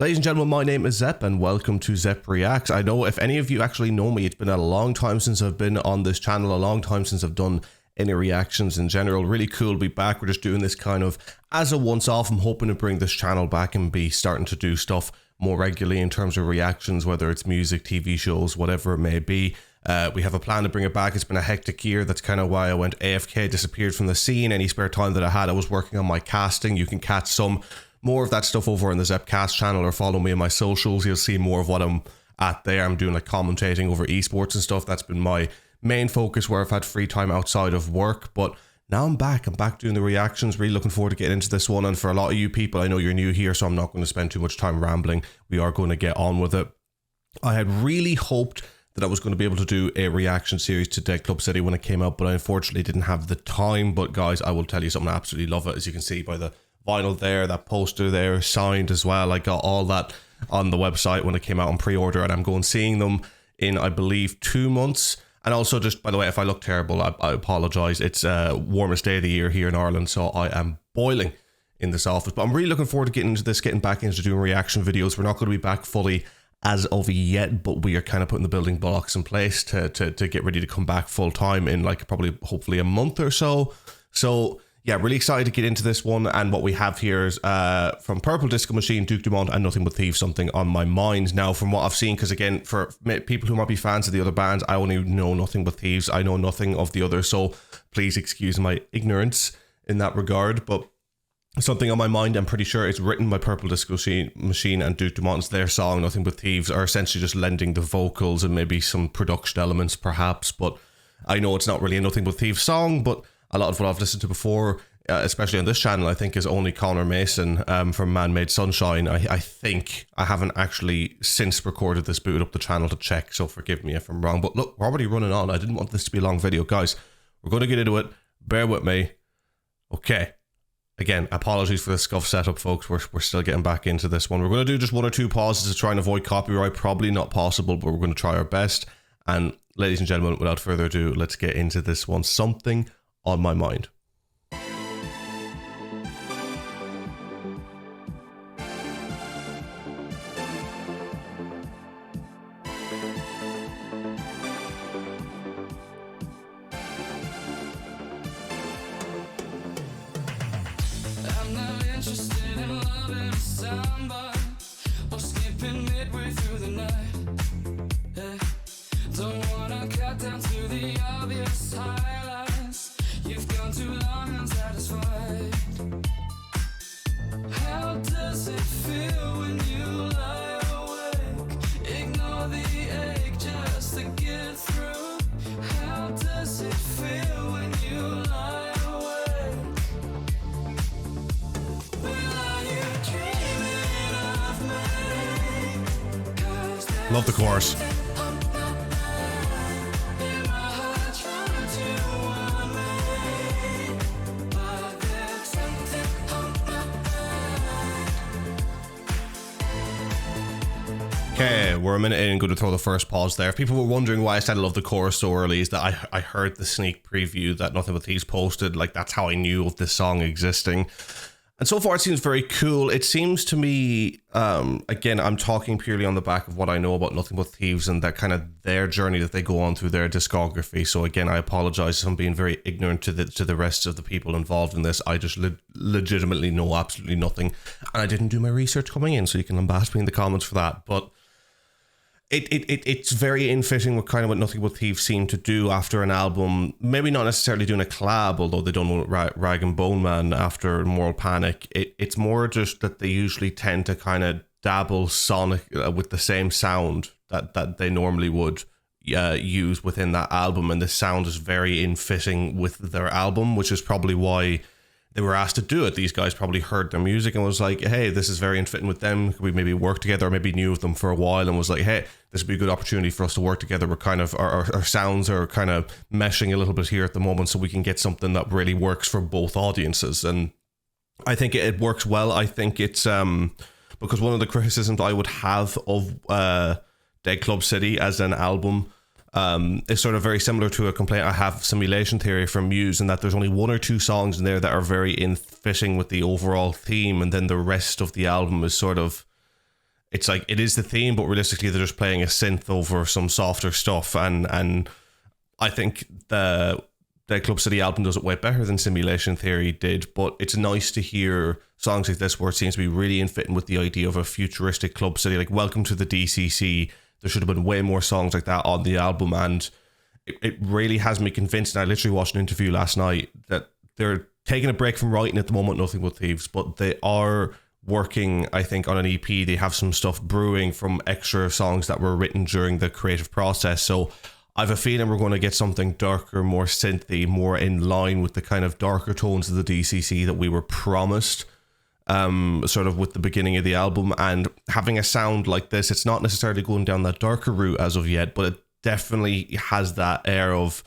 Ladies and gentlemen, my name is Zepp and welcome to Zepp Reacts. I know if any of you actually know me, it's been a long time since I've been on this channel, a long time since I've done any reactions in general. Really cool to be back. We're just doing this kind of as a once-off. I'm hoping to bring this channel back and be starting to do stuff more regularly in terms of reactions, whether it's music, TV shows, whatever it may be. We have a plan to bring it back. It's been a hectic year. That's kind of why I went AFK, disappeared from the scene. Any spare time that I had, I was working on my casting. You can catch some more of that stuff over on the Zeppcast channel or follow me on my socials. You'll see more of what I'm at there. I'm doing like commentating over esports and stuff. That's been my main focus where I've had free time outside of work. But now I'm back doing the reactions. Really looking forward to getting into this one. And for a lot of you people, I know you're new here, so I'm not going to spend too much time rambling. We are going to get on with it. I had really hoped that I was going to be able to do a reaction series to Dead Club City when it came out, but I unfortunately didn't have the time. But guys, I will tell you something, I absolutely love it. As you can see by the vinyl there, that poster there, signed as well. I got all that on the website when it came out on pre-order, and I'm going seeing them in, I believe, 2 months. And also, just by the way, if I look terrible, I apologize. It's warmest day of the year here in Ireland, so I am boiling in this office. But I'm really looking forward to getting into this, getting back into doing reaction videos. We're not going to be back fully as of yet, but we are kind of putting the building blocks in place to get ready to come back full time in like probably hopefully a month or so. So yeah, really excited to get into this one. And what we have here is from Purple Disco Machine, Duke Dumont, and Nothing But Thieves, Something on My Mind. Now, from what I've seen, because again, for people who might be fans of the other bands, I only know Nothing But Thieves. I know nothing of the other, so please excuse my ignorance in that regard. But Something on My Mind, I'm pretty sure it's written by Purple Disco Machine and Duke Dumont. It's their song. Nothing But Thieves are essentially just lending the vocals and maybe some production elements perhaps, but I know it's not really a Nothing But Thieves song. But a lot of what I've listened to before, especially on this channel, I think is only Connor Mason from Man-Made Sunshine. I think I haven't actually since recorded this, booted up the channel to check, so forgive me if I'm wrong. But look, we're already running on. I didn't want this to be a long video. Guys, we're going to get into it. Bear with me. Okay. Again, apologies for the scuff setup, folks. We're still getting back into this one. We're going to do just 1 or 2 pauses to try and avoid copyright. Probably not possible, but we're going to try our best. And ladies and gentlemen, without further ado, let's get into this one. Something on My Mind. I'm not interested in loving a samba or skipping midway through the night. Yeah. Don't wanna cut down to the obvious highlights. You've gone too long unsatisfied. How does it feel when you lie awake? Ignore the ache just to get through. How does it feel when you lie awake? Are you dreaming of me? 'Cause Love the chorus. Okay, we're a minute in and going to throw the first pause there. If people were wondering why I said I love the chorus so early, is that I heard the sneak preview that Nothing But Thieves posted. Like, that's how I knew of this song existing. And so far it seems very cool. It seems to me, again, I'm talking purely on the back of what I know about Nothing But Thieves and that kind of their journey that they go on through their discography. So again, I apologize if I'm being very ignorant to the rest of the people involved in this. I just legitimately know absolutely nothing. And I didn't do my research coming in, so you can lambast me in the comments for that. But it's very in-fitting with kind of what Nothing But Thieves seem to do after an album. Maybe not necessarily doing a collab, although they done with Rag and Bone Man after Moral Panic. It's more just that they usually tend to kind of dabble sonic with the same sound that they normally would use within that album, and this sound is very in-fitting with their album, which is probably why they were asked to do it. These guys probably heard their music and was like, hey, this is very in fitting with them. Could we maybe work together? Or maybe knew of them for a while and was like, hey, this would be a good opportunity for us to work together. We're kind of, our sounds are kind of meshing a little bit here at the moment, so we can get something that really works for both audiences. And I think it works well. I think it's because one of the criticisms I would have of Dead Club City as an album is sort of very similar to a complaint I have of Simulation Theory from Muse, in that there's only 1 or 2 songs in there that are very in fitting with the overall theme, and then the rest of the album is sort of it's like it is the theme, but realistically they're just playing a synth over some softer stuff, and I think the Club City album does it way better than Simulation Theory did. But it's nice to hear songs like this where it seems to be really in fitting with the idea of a futuristic Club City, like Welcome to the DCC. There should have been way more songs like that on the album, and it really has me convinced. And I literally watched an interview last night that they're taking a break from writing at the moment, Nothing But Thieves, but they are working, I think, on an EP. They have some stuff brewing from extra songs that were written during the creative process. So I have a feeling we're going to get something darker, more synthy, more in line with the kind of darker tones of the DCC that we were promised, sort of with the beginning of the album. And having a sound like this, it's not necessarily going down that darker route as of yet, but it definitely has that air of,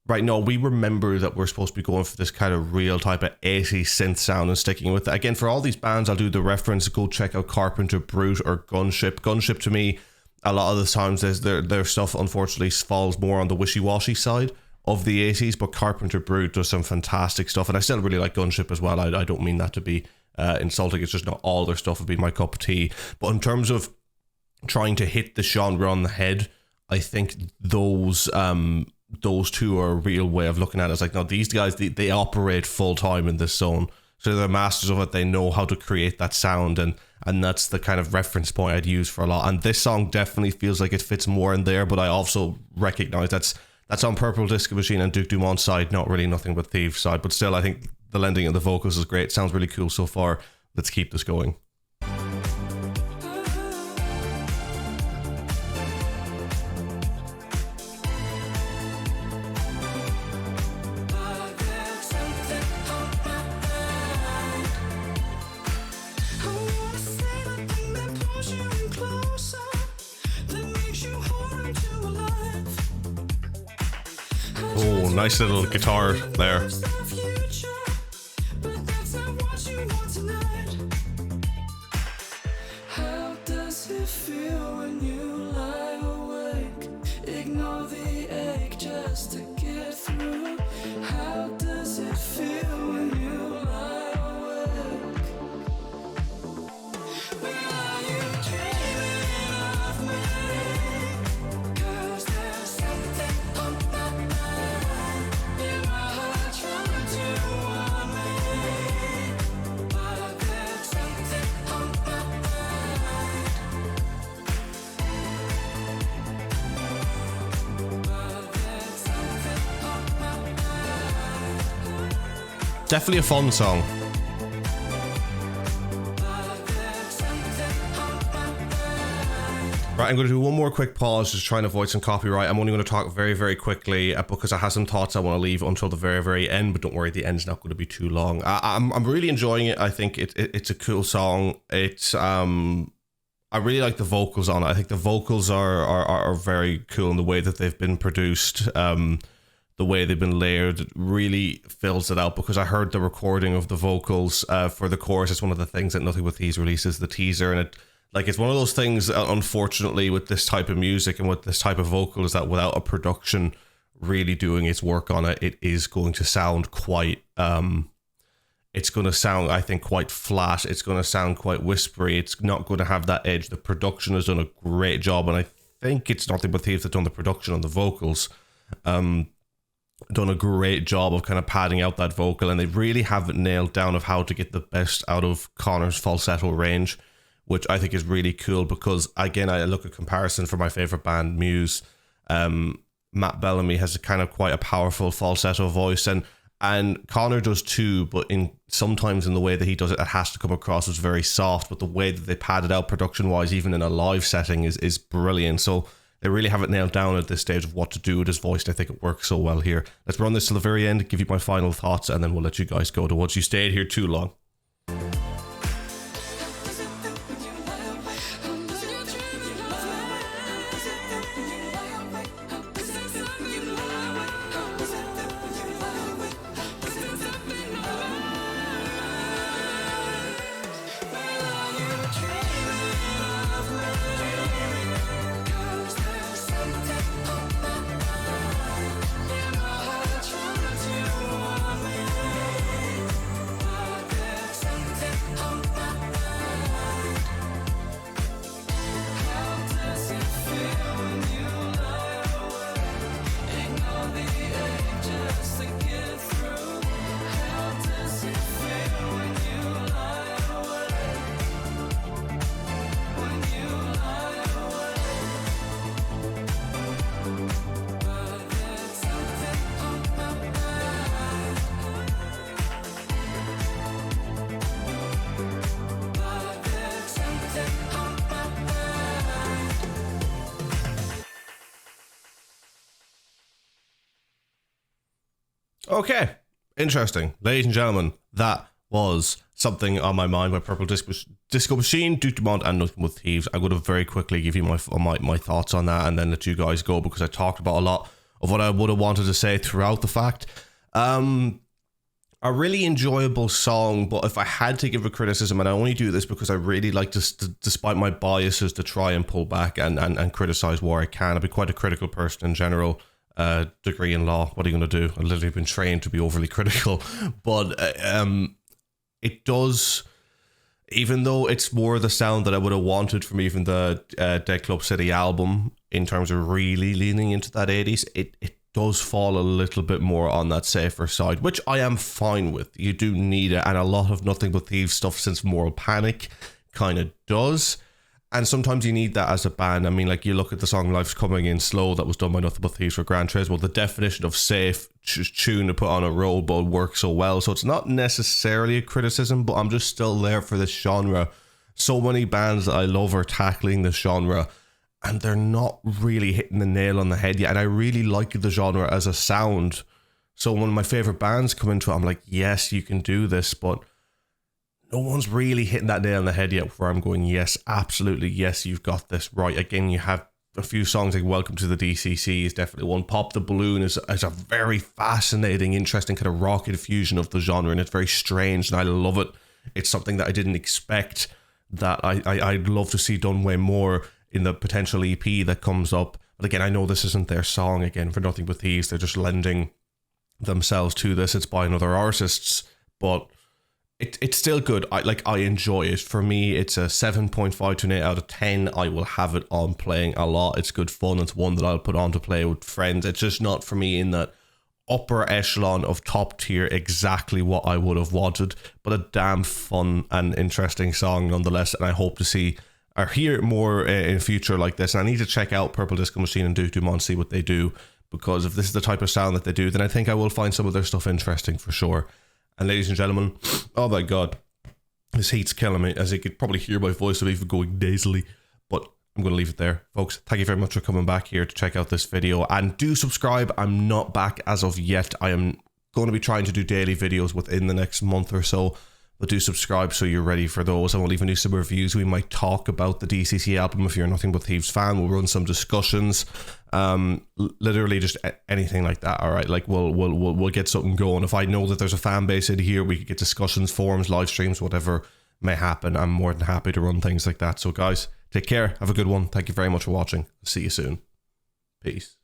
right, no, we remember that we're supposed to be going for this kind of real type of 80s synth sound and sticking with it. Again, for all these bands, I'll do the reference, go check out Carpenter Brute or Gunship. Gunship, to me, a lot of the times their stuff unfortunately falls more on the wishy-washy side of the 80s, but Carpenter Brute does some fantastic stuff, and I still really like Gunship as well. I don't mean that to be insulting, it's just not all their stuff would be my cup of tea. But in terms of trying to hit the genre on the head, I think those two are a real way of looking at it. It's like, no, these guys, they operate full time in this zone, so they're masters of it. They know how to create that sound, and that's the kind of reference point I'd use for a lot. And this song definitely feels like it fits more in there, but I also recognize that's on Purple Disco Machine and Duke Dumont's side, not really Nothing But Thieves side. But still, I think the lending of the vocals is great. Sounds really cool so far. Let's keep this going. Oh, nice little guitar there. How does it feel when you lie awake? Ignore the ache just to get through. How does it feel when you lie awake? Where are you dreaming of me? 'Cause there's something on my mind. In my heart trying to warn me. But there's something on my mind. But there's something on my mind. Definitely a fun song. But there's something on my mind. Right, I'm going to do one more quick pause, just trying to avoid some copyright. I'm only going to talk very, very quickly because I have some thoughts I want to leave until the very, very end, but don't worry, the end's not going to be too long. I'm really enjoying it. I think it's a cool song. It's I really like the vocals on it. I think the vocals are very cool in the way that they've been produced. The way they've been layered really fills it out, because I heard the recording of the vocals for the chorus. It's one of the things that Nothing But Thieves releases, the teaser, and it's one of those things, unfortunately, with this type of music and with this type of vocal, is that without a production really doing its work on it, it is going to sound quite it's going to sound, I think, quite flat. It's going to sound quite whispery. It's not going to have that edge. The production has done a great job, and I think it's Nothing But Thieves that done the production on the vocals. Done a great job of kind of padding out that vocal, and they really have it nailed down of how to get the best out of Connor's falsetto range, which I think is really cool, because again, I look at comparison for my favorite band, Muse. Matt Bellamy has a kind of quite a powerful falsetto voice, and Connor does too, but sometimes in the way that he does it, it has to come across as very soft, but the way that they pad it out production wise, even in a live setting, is brilliant. So they really have it nailed down at this stage of what to do with his voice. I think it works so well here. Let's run this to the very end, give you my final thoughts, and then we'll let you guys go to once you stayed here too long. Okay, interesting. Ladies and gentlemen, that was Something on My Mind by Purple Disco Machine, Dumont, and Nothing But Thieves. I'm going to very quickly give you my thoughts on that and then let you guys go, because I talked about a lot of what I would have wanted to say throughout the fact. A really enjoyable song, but if I had to give a criticism, and I only do this because I really like to, despite my biases, to try and pull back and criticize where I can. I've been quite a critical person in general. Degree in law, what are you going to do? I've literally been trained to be overly critical, but it does, even though it's more the sound that I would have wanted from even the Dead Club City album, in terms of really leaning into that 80s, it does fall a little bit more on that safer side, which I am fine with. You do need it, and a lot of Nothing But Thieves stuff since Moral Panic kind of does. And sometimes you need that as a band. I mean, like, you look at the song Life's Coming In Slow that was done by Nothing But Thieves for Gran Turismo. The definition of safe tune to put on a road but works so well. So it's not necessarily a criticism, but I'm just still there for this genre. So many bands that I love are tackling this genre, and they're not really hitting the nail on the head yet. And I really like the genre as a sound. So when my favorite bands come into it, I'm like, yes, you can do this, but no one's really hitting that nail on the head yet where I'm going, yes, absolutely, yes, you've got this right. Again, you have a few songs like Welcome to the DCC is definitely one. Pop the Balloon is a very fascinating, interesting kind of rocket fusion of the genre, and it's very strange, and I love it. It's something that I didn't expect, that I'd love to see done way more in the potential EP that comes up. But again, I know this isn't their song, again, for Nothing But Thieves. They're just lending themselves to this. It's by another artists, but it's still good. I enjoy it. For me, it's a 7.5 to an 8 out of 10. I will have it on playing a lot. It's good fun. It's one that I'll put on to play with friends. It's just not for me in that upper echelon of top tier, exactly what I would have wanted, but a damn fun and interesting song nonetheless. And I hope to see or hear more in future like this. And I need to check out Purple Disco Machine and Dumont, see what they do, because if this is the type of sound that they do, then I think I will find some of their stuff interesting for sure. And ladies and gentlemen, oh my god, this heat's killing me, as you could probably hear my voice of even going nasally, but I'm going to leave it there, folks. Thank you very much for coming back here to check out this video, and do subscribe. I'm not back as of yet. I am going to be trying to do daily videos within the next month or so, but do subscribe so you're ready for those. I will even do some reviews. We might talk about the DCC album if you're a Nothing But Thieves fan. We'll run some discussions, literally just anything like that. All right, like we'll get something going. If I know that there's a fan base in here, we could get discussions, forums, live streams, whatever may happen. I'm more than happy to run things like that. So guys, take care, have a good one. Thank you very much for watching. See you soon. Peace.